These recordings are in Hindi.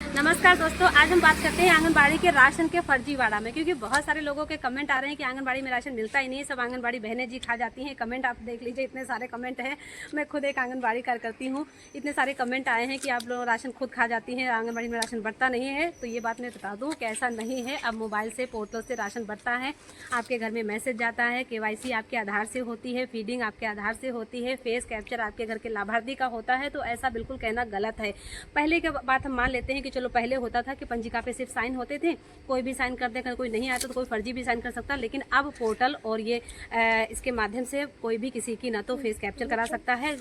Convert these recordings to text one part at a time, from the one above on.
नमस्कार दोस्तों, आज हम बात करते हैं आंगनबाड़ी के राशन के फर्जीवाड़ा में, क्योंकि बहुत सारे लोगों के कमेंट आ रहे हैं कि आंगनबाड़ी में राशन मिलता ही नहीं है, सब आंगनबाड़ी बहनें जी खा जाती हैं। कमेंट आप देख लीजिए, इतने सारे कमेंट हैं। मैं खुद एक आंगनबाड़ी कार्यकर्ती हूँ, इतने सारे कमेंट आए हैं कि आप लोग राशन खुद खा जाती हैं, आंगनबाड़ी में राशन बढ़ता नहीं है। तो ये बात मैं बता दूँ कि ऐसा नहीं है। अब मोबाइल से, पोर्टल से राशन बढ़ता है, आपके घर में मैसेज जाता है, KYC आपके आधार से होती है, फीडिंग आपके आधार से होती है, फेस कैप्चर आपके घर के लाभार्थी का होता है। तो ऐसा बिल्कुल कहना गलत है। पहले की बात हम मान लेते हैं कि चलो पहले होता था कि पंजिका पे सिर्फ साइन होते थे, कोई भी साइन कर देकर कोई नहीं आता तो कोई फर्जी भी साइन कर सकता। लेकिन अब पोर्टल और ये इसके माध्यम से कोई भी किसी की ना तो फेस कैप्चर करा सकता है।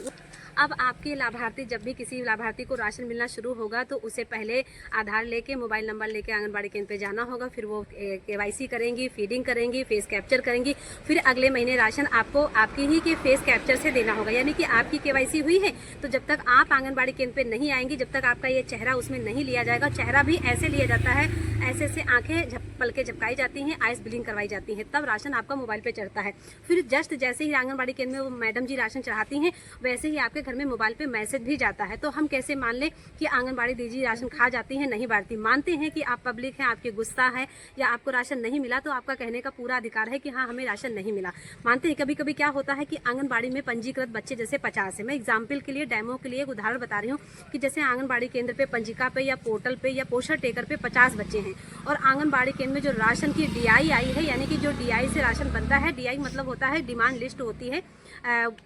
अब आपके लाभार्थी, जब भी किसी लाभार्थी को राशन मिलना शुरू होगा तो उसे पहले आधार लेके, मोबाइल नंबर लेके आंगनबाड़ी केंद्र पे जाना होगा। फिर वो KYC करेंगी, फीडिंग करेंगी, फेस कैप्चर करेंगी। फिर अगले महीने राशन आपको आपके ही के फेस कैप्चर से देना होगा, यानी कि आपकी KYC हुई है तो जब तक आप आंगनबाड़ी केंद्र पे नहीं आएंगी, जब तक आपका ये चेहरा उसमें नहीं लिया जाएगा। चेहरा भी ऐसे लिया जाता है, ऐसे से आंखें पलके झपकाई जाती हैं, आइस बिलिंग करवाई जाती है, तब राशन आपका मोबाइल पे चढ़ता है। फिर जस्ट जैसे ही आंगनबाड़ी केंद्र में वो मैडम जी राशन चढ़ाती हैं, वैसे ही आपके घर में मोबाइल पे मैसेज भी जाता है। तो हम कैसे मान लें कि आंगनबाड़ी दीदी राशन खा जाती हैं, नहीं बांटती। मानते हैं कि आप पब्लिक हैं, आपके गुस्सा है या आपको राशन नहीं मिला, तो आपका कहने का पूरा अधिकार है कि हाँ हमें राशन नहीं मिला। मानते हैं कभी कभी क्या होता है कि आंगनबाड़ी में पंजीकृत बच्चे जैसे 50 है। मैं एग्जाम्पल के लिए, डेमो के लिए एक उदाहरण बता रही हूँ कि जैसे आंगनबाड़ी केंद्र पे पंजिका पे या पोर्टल पे या पोषण टेकर पे 50 बच्चे हैं और आंगनबाड़ी केंद्र में जो राशन की DI आई है, यानी कि जो DI से राशन बनता है, DI मतलब होता है डिमांड लिस्ट होती है,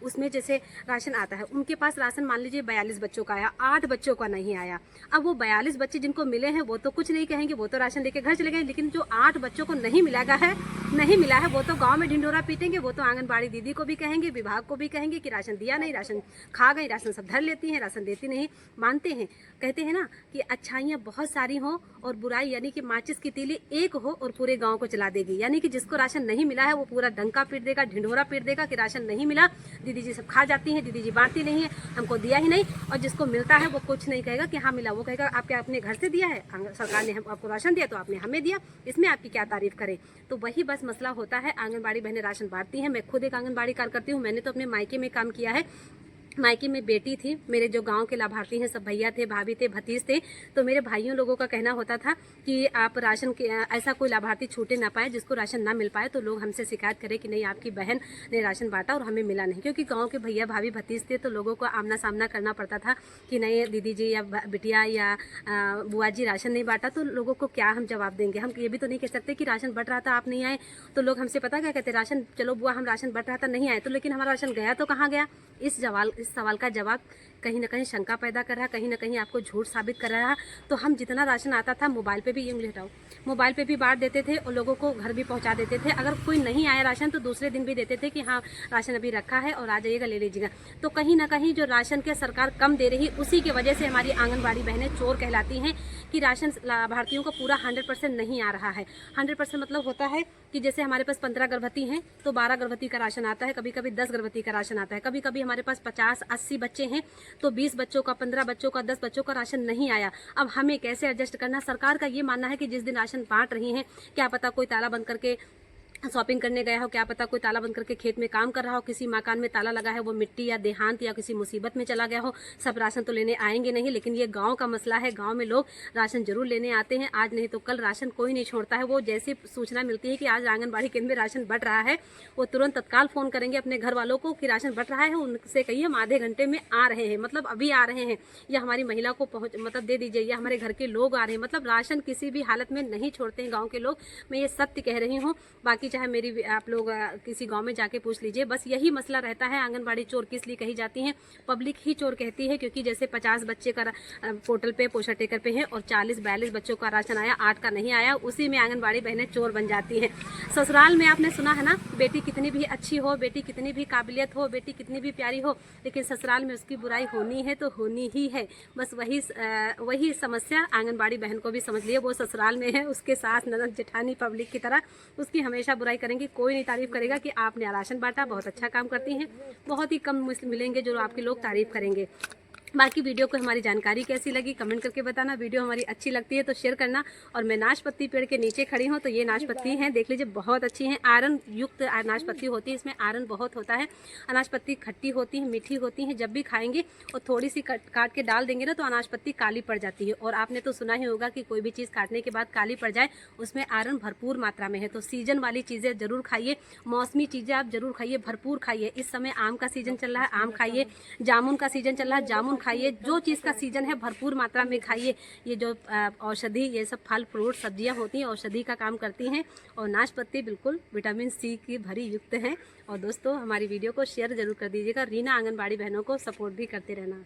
उसमें जैसे राशन आता है, उनके पास राशन मान लीजिए 42 बच्चों का आया, 8 बच्चों का नहीं आया। अब वो 42 बच्चे जिनको मिले हैं वो तो कुछ नहीं कहेंगे, वो तो राशन लेके घर चले गए। लेकिन जो 8 बच्चों को नहीं मिला है वो तो गांव में ढिंडोरा पीटेंगे, वो तो आंगनबाड़ी दीदी को भी कहेंगे, विभाग को भी कहेंगे कि राशन दिया नहीं, राशन खा गई, राशन सब धर लेती हैं, राशन देती नहीं। मानते हैं, कहते हैं ना कि अच्छाइयाँ बहुत सारी हो और बुराई यानी कि माचिस की तीली एक हो और पूरे गांव को चला देगी। यानी कि जिसको राशन नहीं मिला है वो पूरा डंका पीट देगा, ढिंढोरा पीट देगा कि राशन नहीं मिला, दीदी जी सब खा जाती हैं, दीदी जी बांटती नहीं है, हमको दिया ही नहीं। और जिसको मिलता है वो कुछ नहीं कहेगा कि हाँ मिला, वो कहेगा आपके अपने घर से दिया है, सरकार ने आपको राशन दिया तो आपने हमें दिया, इसमें आपकी क्या तारीफ करें। तो वही बस मसला होता है। आंगनबाड़ी बहनें राशन बांटती हैं। मैं खुद एक आंगनबाड़ी कार्यकर्ती हूँ, मैंने तो अपने मायके में काम किया है। मायके में बेटी थी, मेरे जो गांव के लाभार्थी हैं सब भैया थे, भाभी थे, भतीज थे। तो मेरे भाइयों लोगों का कहना होता था कि आप राशन के ऐसा कोई लाभार्थी छूटे ना पाए जिसको राशन ना मिल पाए, तो लोग हमसे शिकायत करें कि नहीं आपकी बहन ने राशन बांटा और हमें मिला नहीं। क्योंकि गांव के भैया भाभी भतीज थे तो लोगों को आमना सामना करना पड़ता था कि नहीं दीदी जी या बिटिया या बुआ जी राशन नहीं बांटा, तो लोगों को क्या हम जवाब देंगे। हम ये भी तो नहीं कह सकते कि राशन बट रहा था आप नहीं आए। तो लोग हमसे पता क्या कहते, राशन चलो बुआ हम राशन बट रहा था नहीं आए तो, लेकिन हमारा राशन गया तो कहाँ गया। इस सवाल का जवाब कहीं ना कहीं शंका पैदा कर रहा, कहीं ना कहीं आपको झूठ साबित कर रहा। तो हम जितना राशन आता था मोबाइल पे भी, ये हटाओ, मोबाइल पे भी बांट देते थे और लोगों को घर भी पहुंचा देते थे। अगर कोई नहीं आया राशन तो दूसरे दिन भी देते थे कि हाँ राशन अभी रखा है और आ जाइएगा ले लीजिएगा। तो कहीं ना कहीं जो राशन के सरकार कम दे रही, उसी की वजह से हमारी आंगनबाड़ी बहनें चोर कहलाती हैं कि राशन लाभार्थियों को पूरा 100% नहीं आ रहा है। 100% मतलब होता है कि जैसे हमारे पास 15 गर्भवती हैं तो 12 गर्भवती का राशन आता है, कभी कभी 10 गर्भवती का राशन आता है, कभी कभी हमारे पास 50-80 बच्चे हैं तो 20 बच्चों का, 15 बच्चों का, 10 बच्चों का राशन नहीं आया। अब हमें कैसे एडजस्ट करना। सरकार का ये मानना है कि जिस दिन राशन बांट रही हैं, क्या पता कोई ताला बंद करके शॉपिंग करने गया हो, क्या पता कोई ताला बंद करके खेत में काम कर रहा हो, किसी मकान में ताला लगा है, वो मिट्टी या देहांत या किसी मुसीबत में चला गया हो। सब राशन तो लेने आएंगे नहीं, लेकिन ये गांव का मसला है। गांव में लोग राशन जरूर लेने आते हैं, आज नहीं तो कल राशन कोई नहीं छोड़ता है। वो जैसी सूचना मिलती है कि आज आंगनबाड़ी केंद्र में राशन बट रहा है, वो तुरंत तत्काल फोन करेंगे अपने घर वालों को कि राशन बट रहा है, उनसे कहिए हम आधे घंटे में आ रहे हैं, मतलब अभी आ रहे हैं, या हमारी महिला को मतलब दे दीजिए, या हमारे घर के लोग आ रहे हैं। मतलब राशन किसी भी हालत में नहीं छोड़ते हैं गाँव के लोग। मैं ये सत्य कह रही हूँ, बाकी चाहे मेरी आप लोग किसी गांव में जाके पूछ लीजिए। बस यही मसला रहता है। आंगनबाड़ी चोर किस लिए कही जाती हैं, पब्लिक ही चोर कहती है, क्योंकि जैसे 50 बच्चे का पोर्टल पे, पोषण टेकर पे है और 40-42 बच्चों का राशन आया, 8 का नहीं आया, उसी में आंगनबाड़ी बहनें चोर बन जाती हैं। ससुराल में आपने सुना है ना, बेटी कितनी भी अच्छी हो, बेटी कितनी भी काबिलियत हो, बेटी कितनी भी प्यारी हो, लेकिन ससुराल में उसकी बुराई होनी है तो होनी ही है। बस वही समस्या आंगनबाड़ी बहन को भी समझ लिए। वो ससुराल में है, उसके सास ननद जेठानी पब्लिक की तरह उसकी हमेशा बुराई करेंगी। कोई नहीं तारीफ करेगा कि आपने राशन बांटा, बहुत अच्छा काम करती हैं। बहुत ही कम मिलेंगे जो आपके लोग तारीफ करेंगे। बाकी वीडियो को हमारी जानकारी कैसी लगी कमेंट करके बताना। वीडियो हमारी अच्छी लगती है तो शेयर करना। और मैं नाशपत्ती पेड़ के नीचे खड़ी हूँ, तो ये नाशपत्ती हैं, देख लीजिए बहुत अच्छी हैं। आयरन युक्त नाशपत्ती होती है, इसमें आयरन बहुत होता है। अनाशपत्ती खट्टी होती है, मीठी होती हैं, जब भी खाएंगे और थोड़ी सी काट के डाल देंगे ना तो अनाशपत्ती काली पड़ जाती है। और आपने तो सुना ही होगा कि कोई भी चीज़ काटने के बाद काली पड़ जाए, उसमें आयरन भरपूर मात्रा में है। तो सीजन वाली चीज़ें ज़रूर खाइए, मौसमी चीज़ें आप ज़रूर खाइए, भरपूर खाइए। इस समय आम का सीजन चल रहा है, आम खाइए। जामुन का सीजन चल रहा है, जामुन खाइए। जो चीज़ का सीजन है भरपूर मात्रा में खाइए। ये जो औषधि, ये सब फल फ्रूट सब्जियां होती हैं, औषधि का काम करती हैं। और नाशपत्ती बिल्कुल विटामिन सी की भरी युक्त है। और दोस्तों हमारी वीडियो को शेयर जरूर कर दीजिएगा। रीना आंगनबाड़ी बहनों को सपोर्ट भी करते रहना।